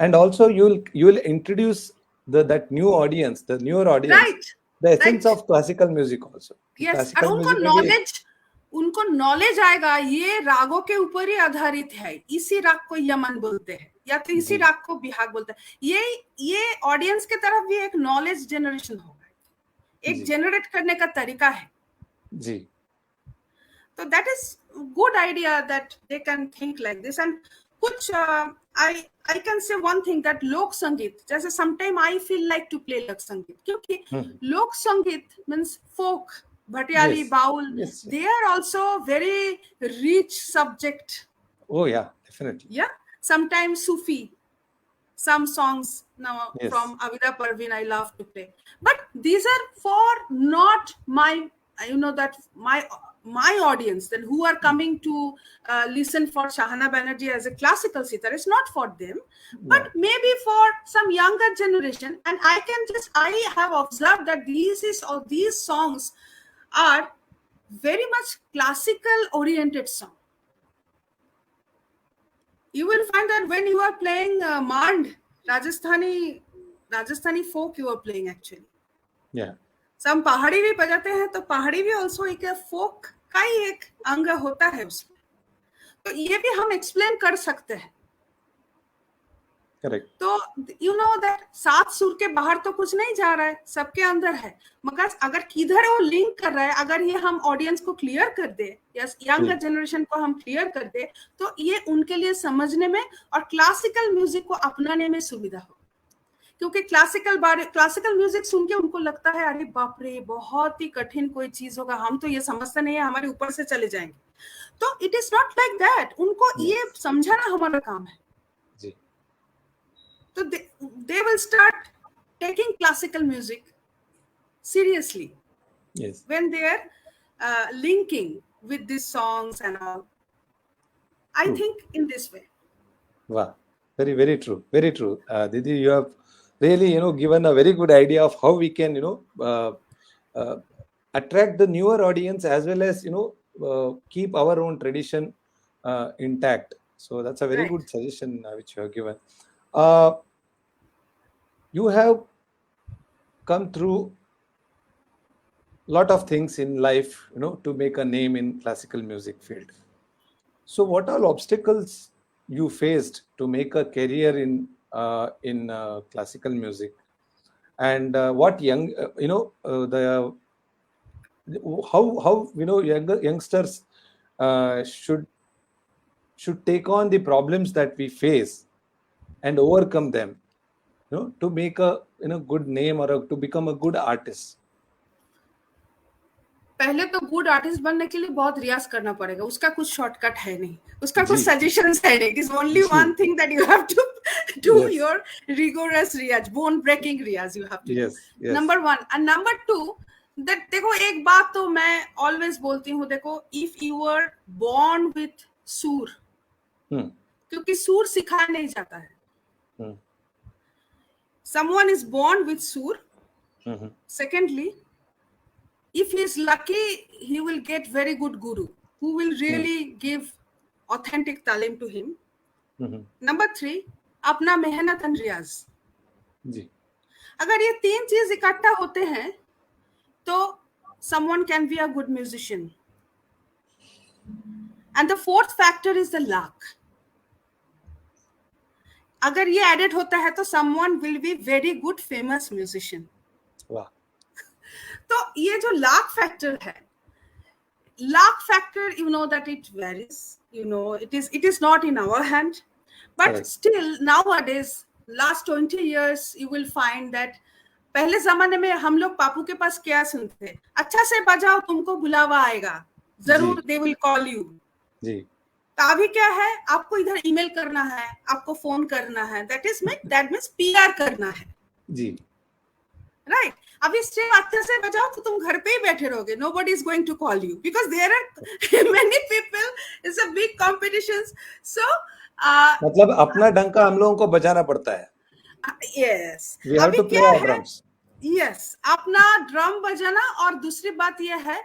And also you'll introduce that new audience, the newer audience, right, the essence of classical music also. Yes, और उनको नॉलेज आएगा, ये रागों के ऊपर ही आधारित है. इसी राग को यमन बोलते हैं, या तो इसी राग को बिहाग बोलते हैं. ये ऑडियंस के तरफ भी एक नॉलेज जनरेशन होगा, एक जनरेट करने का तरीका है जी. तो that is good idea that they can think like this. And कुछ I can say one thing, that लोक संगीत, जैसे sometime I feel like to play लोक संगीत, क्योंकि लोक संगीत means folk, Bhatiali, Baul, they are also very rich subject. Oh yeah, definitely. Yeah, sometimes Sufi, some songs now from Avida Parveen I love to play, but these are for not my, that my audience, then who are coming to listen for Shahana Banerjee as a classical sitar. It's not for them, but maybe for some younger generation. And I have observed that these songs are very much classical oriented song. You will find that when you are playing Mand, Rajasthani folk you are playing actually. Yeah. Some पहाड़ी भी बजाते हैं, तो पहाड़ी भी also एक folk का ही एक अंग होता है उसमें, तो ये भी हम एक्सप्लेन कर सकते हैं. Correct. तो that 7 सुर के बाहर तो कुछ नहीं जा रहा है, सबके अंदर है, मगर अगर किधर वो लिंक कर रहा है, अगर ये हम ऑडियंस को क्लियर कर दे, या यंगर जनरेशन को हम क्लियर कर दे, तो ये उनके लिए समझने में और क्लासिकल म्यूजिक को अपनाने में सुविधा हो. क्योंकि क्लासिकल म्यूजिक सुन के उनको लगता है अरे बाप रे बहुत ही कठिन कोई चीज होगा, हम तो ये समझते नहीं है, हमारे ऊपर से चले जाएंगे. तो it is not like that. उनको ये समझाना हमारा काम है. तो they will start taking classical music seriously when they are linking with these songs and all. I think in this way. Wow, very, very true. Very true. Didi, you have really, given a very good idea of how we can, attract the newer audience as well as, keep our own tradition intact. So that's a very good suggestion which you have given. You have come through lot of things in life, to make a name in classical music field. So, what all obstacles you faced to make a career in classical music, and what the how youngsters should take on the problems that we face and overcome them, to make a good name or to become a good artist. पहले तो good artist बनने के लिए बहुत रियाज करना पड़ेगा, उसका कुछ शॉर्टकट है नहीं, उसका कुछ जी। सजेशंस है नहीं. इट इज ओनली जी। One thing that you have to do Yes. Your rigorous रियाज, बोन ब्रेकिंग रियाज you have to. Yes, yes. Number 1 and number 2 that, देखो एक बात तो मैं ऑलवेज बोलती हूँ, देखो if you are born with सूर, क्योंकि सूर सिखाया नहीं जाता है. समवन इज बोर्न विथ सूर. Secondly, if he is lucky, he will get very good guru who will really give authentic talim to him. Number 3, अपना मेहनत and रियाज. जी. अगर ये 3 चीज इकट्ठा होते हैं तो someone can be a good musician. And the fourth factor is the luck. अगर ये एडेड होता है तो someone will be very good famous musician. वाह. तो ये जो लाक फैक्टर है, लाक factor, you know that it varies, it is not in our hand, but Correct. still nowadays last 20 years you will find that पहले जमाने में हम लोग पापू के पास क्या सुनते, अच्छा से बजाओ तुमको बुलावा आएगा जरूर, they will call you. जी. तो अभी क्या है, आपको इधर ईमेल करना है, आपको फोन करना है, that means PR करना है. जी. राइट. अभी स्टिल अच्छे से बजाओ तो तुम घर पे ही बैठे रहोगे, nobody is going to call you because there are many people, it's a big competitions. So मतलब अपना डंका हम लोगों को बजाना पड़ता है. yes, We have to play our drums. yes, अपना ड्रम बजाना. और दूसरी बात यह है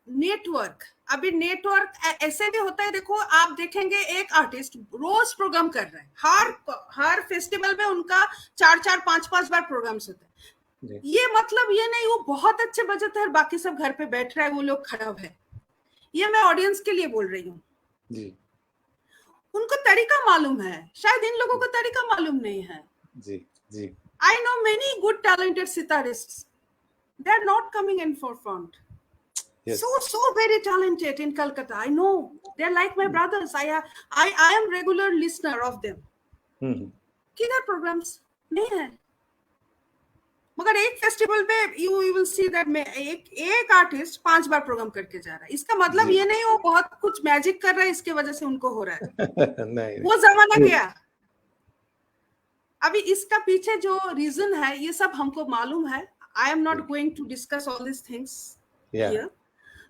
नेटवर्क. अभी नेटवर्क ऐसे भी होता है, देखो आप देखेंगे एक आर्टिस्ट रोज प्रोग्राम कर रहे हैं, हर फेस्टिवल में उनका 4-4, 5-5 बार प्रोग्राम्स होते हैं. ये मतलब ये नहीं वो बहुत अच्छे बजाते हैं और बाकी सब घर पे बैठ रहा है, वो लोग खराब है. ये मैं ऑडियंस के लिए बोल रही हूँ. जी. उनको तरीका मालूम है, शायद इन लोगों को तरीका मालूम नहीं है. जी. जी. I know many good talented sitarists. They are not coming in forefront. Yes. So very talented in Calcutta. I know they are like my brothers. I am regular listener of them. किधर programs नहीं है. मगर एक festival पे you will see that एक artist 5 बार programme करके जा रहा है. इसका मतलब ये नहीं वो बहुत कुछ मैजिक कर रहा है इसके वजह से उनको हो रहा है. नहीं. वो जमाना गया. अभी इसका पीछे जो रीजन है ये सब हमको मालूम है. I am not going to discuss all these things here.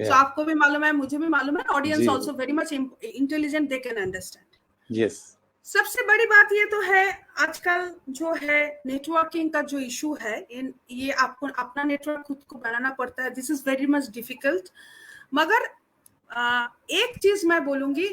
So आपको भी मालूम है, मुझे भी मालूम है. Audience also very much intelligent, they can understand. Yes. सबसे बड़ी बात ये तो है आजकल जो है नेटवर्किंग का जो इशू है, ये आपको अपना नेटवर्क खुद को बनाना पड़ता है. This is very much difficult. मगर एक चीज मैं बोलूंगी,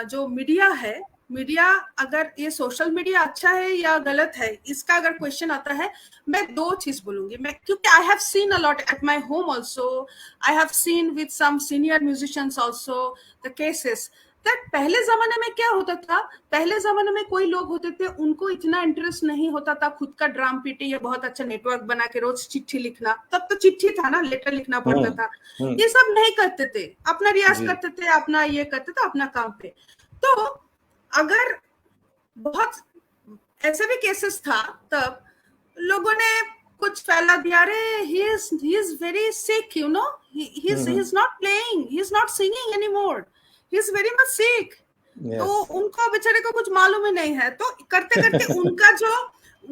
जो मीडिया है, मीडिया अगर ये सोशल मीडिया अच्छा है या गलत है, इसका अगर क्वेश्चन आता है, मैं 2 चीज बोलूंगी. मैं क्योंकि I have seen a lot at my home also, I have seen with some senior musicians also the cases that पहले जमाने में क्या होता था, पहले जमाने में कोई लोग होते थे उनको इतना इंटरेस्ट नहीं होता था खुद का ड्राम पीटे या बहुत अच्छा नेटवर्क बना के रोज चिट्ठी लिखना. तब तो चिट्ठी था ना, लेटर लिखना पड़ता था. ये सब नहीं करते थे, अपना रियाज करते थे, अपना ये करते थे अपना काम पे. तो अगर बहुत ऐसे भी केसेस था, तब लोगों ने कुछ फैला दिया, अरे he is very sick, he is not playing, he is not singing anymore, he is very much sick. Yes. तो उनको बेचारे को कुछ मालूम ही नहीं है. तो करते करते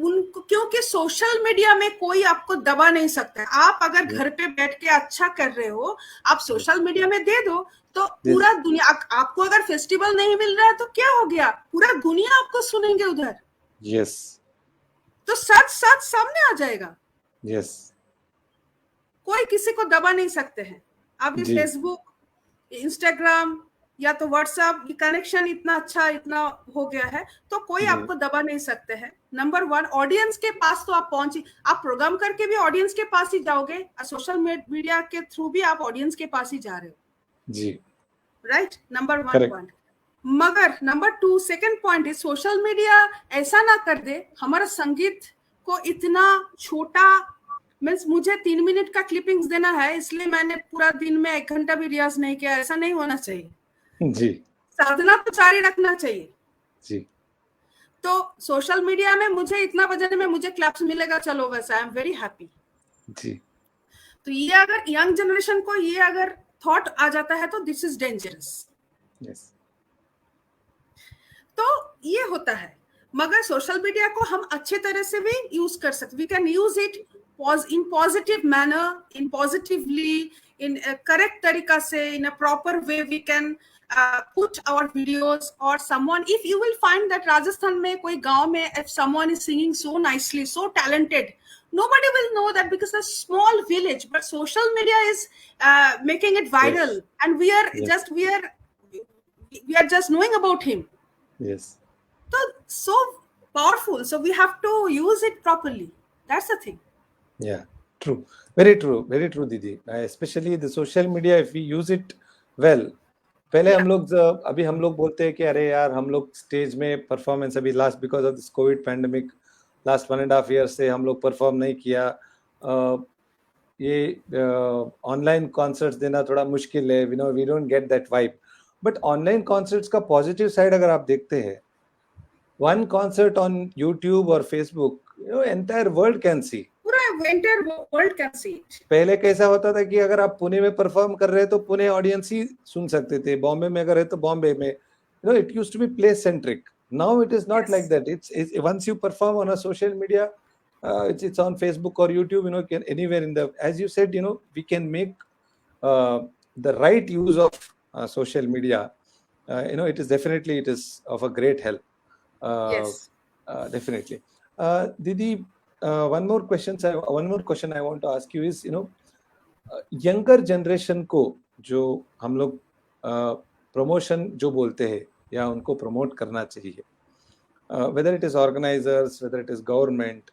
उनको क्योंकि सोशल मीडिया में कोई आपको दबा नहीं सकता है. आप अगर घर पे बैठ के अच्छा कर रहे हो, आप सोशल मीडिया में दे दो तो पूरा दुनिया, आपको अगर फेस्टिवल नहीं मिल रहा है तो क्या हो गया, पूरा दुनिया आपको सुनेंगे उधर. यस. तो सच सामने आ जाएगा. यस. कोई किसी को दबा नहीं सकते हैं. अभी फेसबुक, इंस्टाग्राम, या तो व्हाट्सएप कनेक्शन इतना अच्छा इतना हो गया है, तो कोई जी आपको दबा नहीं सकते हैं। नंबर वन, ऑडियंस के पास तो आप पहुंची, आप प्रोग्राम करके भी ऑडियंस के पास ही जाओगे, सोशल मीडिया के थ्रू भी आप ऑडियंस के पास ही जा रहे हो, जी right? Number one correct point. मगर number two, second point is social media ऐसा ना कर दे हमारा संगीत को इतना छोटा, मीन्स मुझे 3 मिनट का क्लिपिंग्स देना है इसलिए मैंने पूरा दिन में 1 घंटा भी रियाज नहीं किया, ऐसा नहीं होना चाहिए। जी साधना तो जारी रखना चाहिए। जी तो सोशल मीडिया में मुझे इतना बजाने में मुझे क्लैप्स मिलेगा, चलो वैसा, आई एम वेरी हैप्पी। जी तो ये अगर यंग जनरेशन को ये अगर थॉट आ जाता है तो दिस इज डेंजरस। यस तो ये होता है, मगर सोशल मीडिया को हम अच्छे तरह से भी यूज कर सकते, we can use it in positive manner, in positively, in correct तरीका से, in a proper way we can put our videos, or someone, if you will find that Rajasthan में कोई गांव में if someone is singing so nicely, so talented, nobody will know that because it's a small village, but social media is making it viral, yes and we are yes just just knowing about him. yes So powerful, so we have to use it properly, that's the thing. yeah true, very true दीदी, especially the social media if we use it well. पहले Yeah. हम लोग अभी हम लोग बोलते हैं कि अरे यार हम लोग स्टेज में परफॉर्मेंस अभी last because of this Covid pandemic last 1.5 year से हम लोग परफॉर्म नहीं किया, ये ऑनलाइन कॉन्सर्ट्स देना थोड़ा मुश्किल है, we know we don't get that vibe. But online concerts का पॉजिटिव साइड अगर आप देखते हैं, वन कॉन्सर्ट ऑन यूट्यूब और Facebook entire world can see, पूरा entire world can see it. पहले कैसा होता था कि अगर आप पुणे में परफॉर्म कर रहे हैं तो पुणे ऑडियंस ही सुन सकते थे, बॉम्बे में अगर है तो बॉम्बे में, it used to be place centric. Now it is not like that, it's once you perform on a social media, it's on Facebook or YouTube, can anywhere in the, as you said, we can make the right use of social media. It is definitely, it is of a great help. Yes. Definitely. Didi, one more question I want to ask you is, younger generation को जो हम लोग promotion जो बोलते हैं या उनको promote करना चाहिए, whether it is organizers, whether it is government,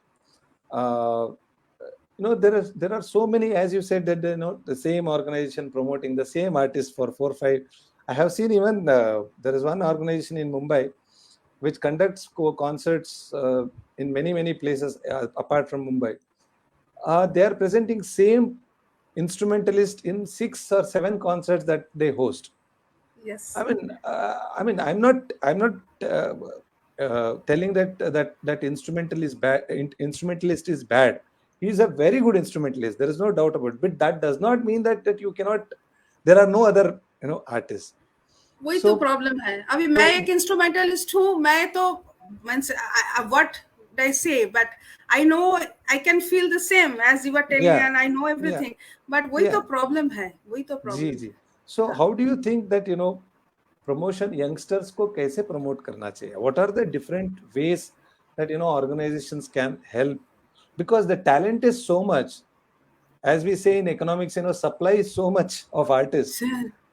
there are so many, as you said, that the same organization promoting the same artist for 4-5. I have seen even there is one organization in Mumbai which conducts concerts in many places apart from Mumbai. They are presenting same instrumentalist in 6 or 7 concerts that they host. Yes. I mean, I'm not telling that instrumentalist is bad. He is a very good instrumentalist. There is no doubt about it. But that does not mean that you cannot. There are no other artists. वही तो problem है। अभी मैं एक instrumentalist हूँ, मैं तो what I say, but I know I can feel the same as you were telling, and I know everything. But वही तो प्रॉब्लम है, वही तो प्रॉब्लम। जी। So how do you think that promotion youngsters को कैसे promote करना चाहिए? What are the different ways that organizations can help? Because the talent is so much, as we say in economics, supply is so much of artists,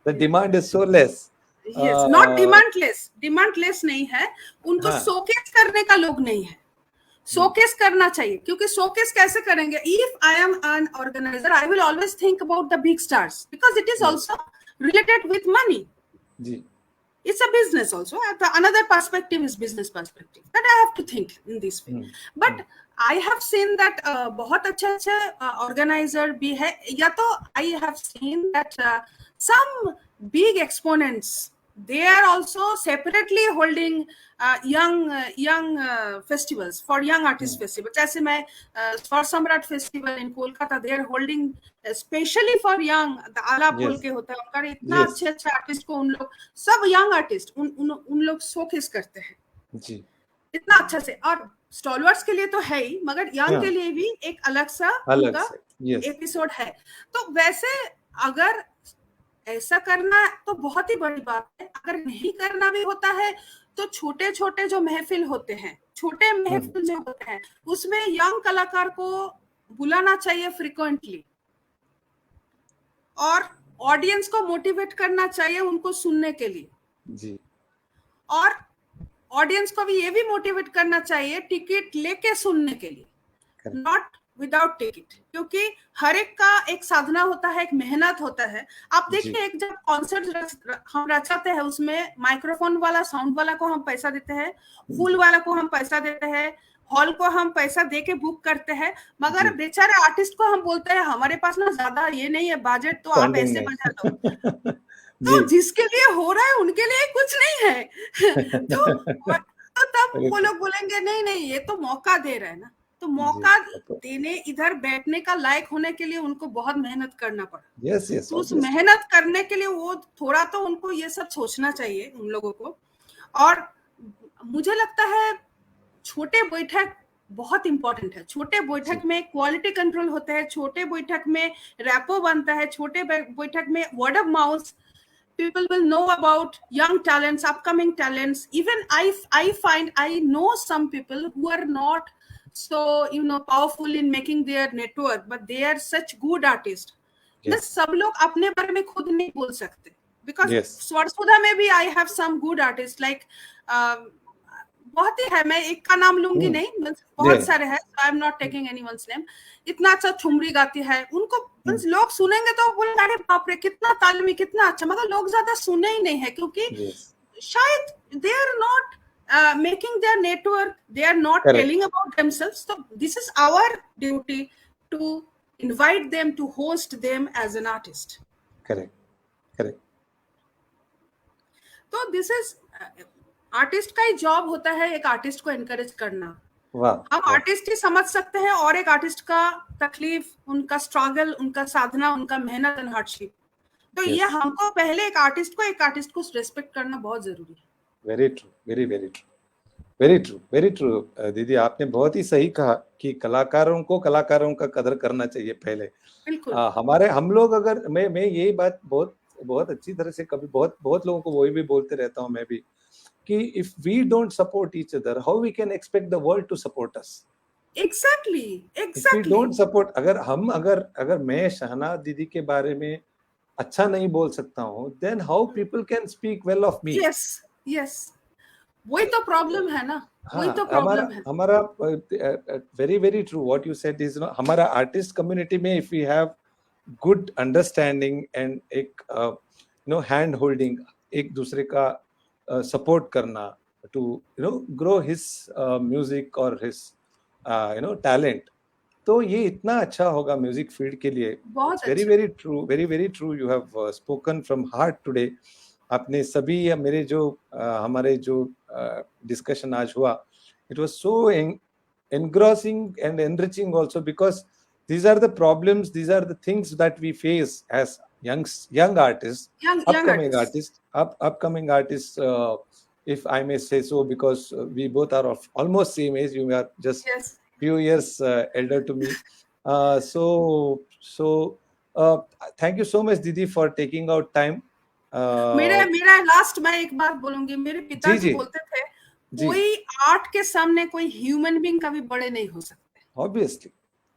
the demand is so less. Yes, not demand less नहीं है, उनको showcase करने का लोग नहीं है। Showcase करना चाहिए, क्योंकि शोकेस कैसे करेंगे? If I am an organizer, I will always think about the big stars because it is also related with money. Ji. It's a business also. Another perspective is business perspective that I have to think in this way. But I have seen that बहुत अच्छे organizer भी है, या तो I have seen that some big exponents, they are also separately holding young festivals for young artist festival. जैसे मैं for Samrat festival in Kolkata, they are holding especially for young, the आला बोल के होता है उनका, इतना अच्छे आर्टिस्ट को उन लोग सब यंग आर्टिस्ट उन लोग शोकेस करते हैं जी, इतना अच्छा से। और स्टॉलवर्स के लिए तो है ही, मगर यंग के लिए भी एक अलग सा उनका एपिसोड है। तो वैसे अगर ऐसा करना तो बहुत ही बड़ी बात है। अगर नहीं करना भी होता है तो छोटे छोटे जो महफिल होते हैं, छोटे महफिल जो होते हैं, उसमें यंग कलाकार को बुलाना चाहिए फ्रिक्वेंटली, और ऑडियंस को मोटिवेट करना चाहिए उनको सुनने के लिए जी और ऑडियंस को भी ये भी मोटिवेट करना चाहिए टिकट लेके सुनने के लिए, Correct. नॉट विदाउट टिकट, क्योंकि हर एक का एक साधना होता है, एक मेहनत होता है। आप देखिए एक जब कॉन्सर्ट हम रचाते हैं उसमें माइक्रोफोन वाला साउंड वाला को हम पैसा देते हैं, फूल वाला को हम पैसा देते हैं, हॉल को हम पैसा दे के बुक करते हैं, मगर बेचारे आर्टिस्ट को हम बोलते हैं हमारे पास ना ज्यादा ये नहीं है बजट, तो आप ऐसे बजा लो। तो जिसके लिए हो रहा है उनके लिए कुछ नहीं है। तो तब वो लोग बोलेंगे नहीं नहीं ये तो मौका दे रहे हैं ना, तो मौका देने इधर बैठने का लायक होने के लिए उनको बहुत मेहनत करना पड़ा। yes, तो उस मेहनत करने के लिए वो थोड़ा तो उनको ये सब सोचना चाहिए उन लोगों को। और मुझे लगता है छोटे बैठक बहुत इंपॉर्टेंट है। छोटे बैठक में क्वालिटी कंट्रोल होता है, छोटे बैठक में रैपो बनता है, छोटे बैठक में word of mouth, people will know about young talents, upcoming talents. Even I find I know some people who are not so powerful in making their network, but they are such good artists. Yes. सब लोग अपने बारे में खुद नहीं बोल सकते, because स्वरसुधा में भी I have some good artists like बहुत ही है, मैं एक का नाम लूंगी नहीं, बहुत सारे हैं, I am not taking anyone's name. इतना अच्छा ठुमरी गाती है, उनको लोग सुनेंगे तो बोलेंगे अरे बाप रे कितना तालमी कितना अच्छा, मगर लोग ज्यादा सुने ही नहीं है क्योंकि शायद they are not making their network, they are not telling about themselves. तो this is our duty to invite them, to host them as an artist. Correct correct. तो दिस इज आर्टिस्ट का ही जॉब होता है एक artist को encourage करना। हम आर्टिस्ट ही समझ सकते हैं और एक आर्टिस्ट का तकलीफ, उनका स्ट्रगल, उनका साधना, उनका मेहनत एंड हार्डशिप। तो ये हमको पहले एक आर्टिस्ट को रेस्पेक्ट करना बहुत जरूरी है। Very true, very very true, very true, very true. दीदी आपने बहुत ही सही कहा कि कलाकारों को कलाकारों का कदर करना चाहिए पहले। बिल्कुल। हमारे हम लोग अगर मैं यही बात बहुत बहुत अच्छी तरह से कभी बहुत लोगों को वही भी बोलते रहता हूँ मैं भी, कि if we don't support each other, how we can expect the world to support us? Exactly. If we don't support, अगर मैं शहना दीदी के बारे में अच्छा नहीं बोल सकता हूँ, then how people can speak well of me? Yes. वही तो प्रॉब्लम है ना, वही तो प्रॉब्लम है। हमारा very true what you said is, हमारा आर्टिस्ट कम्युनिटी में if we have good understanding and एक hand holding, एक दूसरे का सपोर्ट करना टू ग्रो हिज म्यूजिक और हिज टैलेंट, तो ये इतना अच्छा होगा म्यूजिक फील्ड के लिए। Very very true, very very true. You have spoken from heart today. आपने सभी मेरे जो हमारे जो डिस्कशन आज हुआ, it was so engrossing and enriching also, because these are the problems, these are the things that we face as young artists, upcoming artists, if I may say so, because we both are of almost same age. You are just few years elder to me. So thank you so much Didi for taking out time. मेरा last मैं एक बात बोलूंगी, मेरे पिताजी बोलते थे कोई आर्ट के सामने कोई ह्यूमन बीइंग कभी बड़े नहीं हो सकते।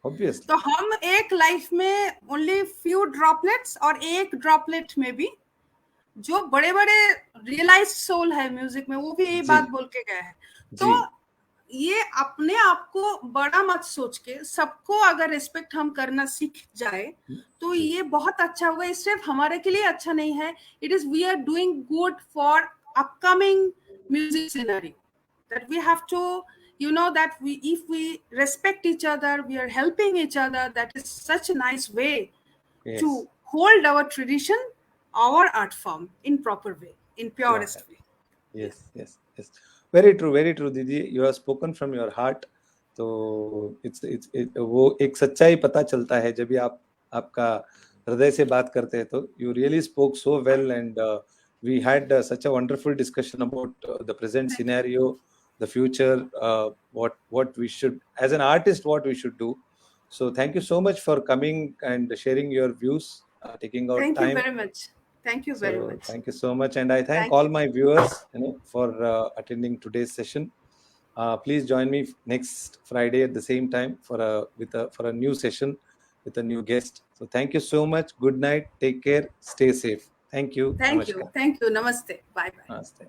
ऑब्वियसली। तो हम एक लाइफ में ओनली फ्यू ड्रॉपलेट्स, और एक ड्रॉपलेट में भी जो बड़े बड़े रियलाइज्ड सोल है म्यूजिक में, वो भी यही बात बोल के गए हैं। तो ये अपने आप को बड़ा मत सोच के सबको अगर रिस्पेक्ट हम करना सीख जाए तो ये बहुत अच्छा होगा। ये सिर्फ हमारे के लिए अच्छा नहीं है, it is we are doing good for upcoming music scenario, that we have to that if we respect each other, we are helping each other. That is such a nice way to hold our tradition, our art form in proper way, in purest way. Yes. Very true Didi, you have spoken from your heart. तो वो एक सच्चाई पता चलता है जब भी आपका हृदय से बात करते हैं। तो you really spoke so well, and we had such a wonderful discussion about the present scenario, the future, what we should, as an artist, what we should do. So thank you so much for coming and sharing your views, taking out time. Thank you very much. Thank you very much. Thank you so much, and I thank all my viewers, for attending today's session. Please join me next Friday at the same time for a new session. with a new guest. So thank you so much. Good night. Take care. Stay safe. Thank you. Thank Namaskar. you. Thank you. Namaste. Bye bye. Namaste.